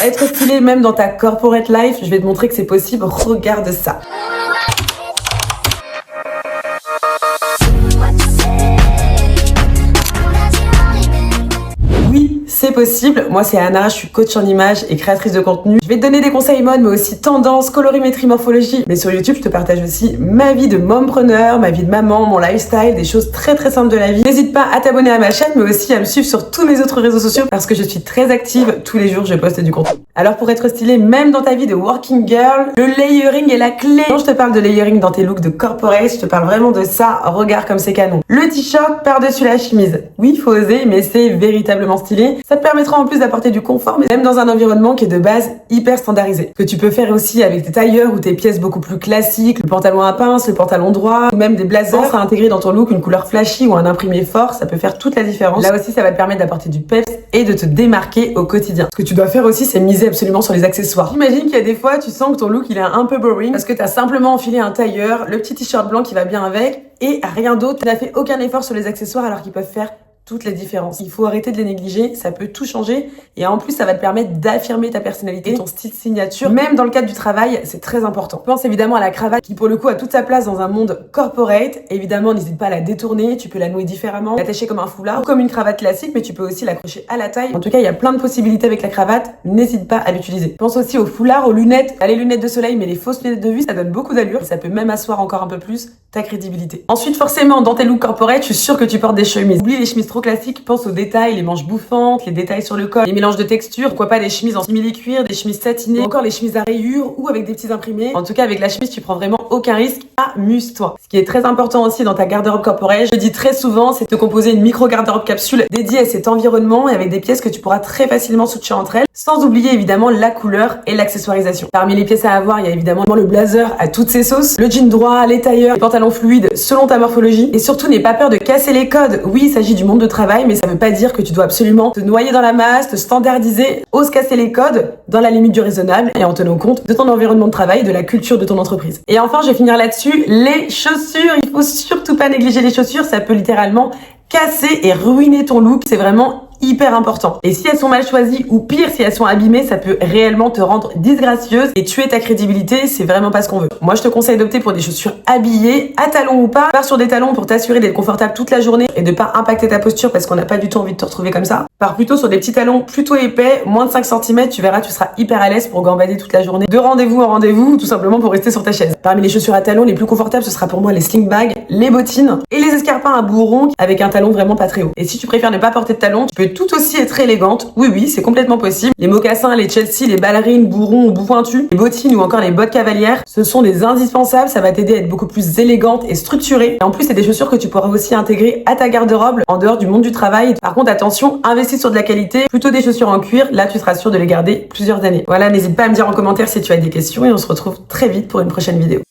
Être stylé même dans ta corporate life, je vais te montrer que c'est possible, regarde ça. C'est possible. Moi, c'est Anna, je suis coach en images et créatrice de contenu. Je vais te donner des conseils mode, mais aussi tendance, colorimétrie, morphologie. Mais sur YouTube, je te partage aussi ma vie de mompreneur, ma vie de maman, mon lifestyle, des choses très simples de la vie. N'hésite pas à t'abonner à ma chaîne, mais aussi à me suivre sur tous mes autres réseaux sociaux parce que je suis très active. Tous les jours, je poste du contenu. Alors, pour être stylé, même dans ta vie de working girl, le layering est la clé. Quand je te parle de layering dans tes looks de corporate, je te parle vraiment de ça. Regarde comme c'est canon. Le t-shirt par-dessus la chemise. Oui, il faut oser, mais c'est véritablement stylé. Ça te permettra en plus d'apporter du confort, mais même dans un environnement qui est de base hyper standardisé. Que tu peux faire aussi avec tes tailleurs ou tes pièces beaucoup plus classiques, le pantalon à pince, le pantalon droit, ou même des blazers à intégrer dans ton look, une couleur flashy ou un imprimé fort, ça peut faire toute la différence. Là aussi, ça va te permettre d'apporter du peps et de te démarquer au quotidien. Ce que tu dois faire aussi, c'est miser absolument sur les accessoires. J'imagine qu'il y a des fois, tu sens que ton look, il est un peu boring parce que t'as simplement enfilé un tailleur, le petit t-shirt blanc qui va bien avec et rien d'autre. Tu n'as fait aucun effort sur les accessoires alors qu'ils peuvent faire toutes les différences. Il faut arrêter de les négliger, ça peut tout changer et en plus ça va te permettre d'affirmer ta personnalité, ton style signature. Même dans le cadre du travail, c'est très important. Pense évidemment à la cravate qui pour le coup a toute sa place dans un monde corporate. Évidemment, n'hésite pas à la détourner, tu peux la nouer différemment, l'attacher comme un foulard ou comme une cravate classique, mais tu peux aussi l'accrocher à la taille. En tout cas, il y a plein de possibilités avec la cravate, n'hésite pas à l'utiliser. Pense aussi au foulard, aux lunettes, à les lunettes de soleil, mais les fausses lunettes de vue, ça donne beaucoup d'allure et ça peut même asseoir encore un peu plus ta crédibilité. Ensuite, forcément, dans tes looks corporate, je suis sûre que tu portes des chemises. Oublie les chemises trop classiques, pense aux détails, les manches bouffantes, les détails sur le col, les mélanges de textures, pourquoi pas des chemises en simili-cuir, des chemises satinées, ou encore les chemises à rayures ou avec des petits imprimés. En tout cas, avec la chemise, tu prends vraiment aucun risque, amuse-toi. Ce qui est très important aussi dans ta garde-robe corporate, je dis très souvent, c'est de te composer une micro garde-robe capsule dédiée à cet environnement et avec des pièces que tu pourras très facilement switcher entre elles, sans oublier évidemment la couleur et l'accessoirisation. Parmi les pièces à avoir, il y a évidemment le blazer à toutes ses sauces, le jean droit, les tailleurs, les pantalons fluides selon ta morphologie. Et surtout, n'aie pas peur de casser les codes. Oui, il s'agit du monde de travail, mais ça veut pas dire que tu dois absolument te noyer dans la masse, te standardiser. Ose casser les codes dans la limite du raisonnable et en tenant compte de ton environnement de travail et de la culture de ton entreprise. Et enfin, je vais finir là-dessus, les chaussures. Il faut surtout pas négliger les chaussures, ça peut littéralement casser et ruiner ton look. C'est vraiment hyper important. Et si elles sont mal choisies ou pire, si elles sont abîmées, ça peut réellement te rendre disgracieuse et tuer ta crédibilité. C'est vraiment pas ce qu'on veut. Moi, je te conseille d'opter pour des chaussures habillées, à talons ou pas. Pars sur des talons pour t'assurer d'être confortable toute la journée et de pas impacter ta posture parce qu'on n'a pas du tout envie de te retrouver comme ça. Pars plutôt sur des petits talons plutôt épais, moins de 5 cm, tu verras, tu seras hyper à l'aise pour gambader toute la journée. De rendez-vous en rendez-vous, tout simplement pour rester sur ta chaise. Parmi les chaussures à talons les plus confortables, ce sera pour moi les sling bags, les bottines et les escarpins à bourron avec un talon vraiment pas très haut. Et si tu préfères ne pas porter de talons, tu peux tout aussi être élégante. Oui, c'est complètement possible. Les mocassins, les Chelsea, les ballerines, bourrons ou bout pointus, les bottines ou encore les bottes cavalières, ce sont des indispensables. Ça va t'aider à être beaucoup plus élégante et structurée. Et en plus, c'est des chaussures que tu pourras aussi intégrer à ta garde-robe en dehors du monde du travail. Par contre, attention, investis sur de la qualité, plutôt des chaussures en cuir. Là, tu seras sûr de les garder plusieurs années. Voilà, n'hésite pas à me dire en commentaire si tu as des questions et on se retrouve très vite pour une prochaine vidéo.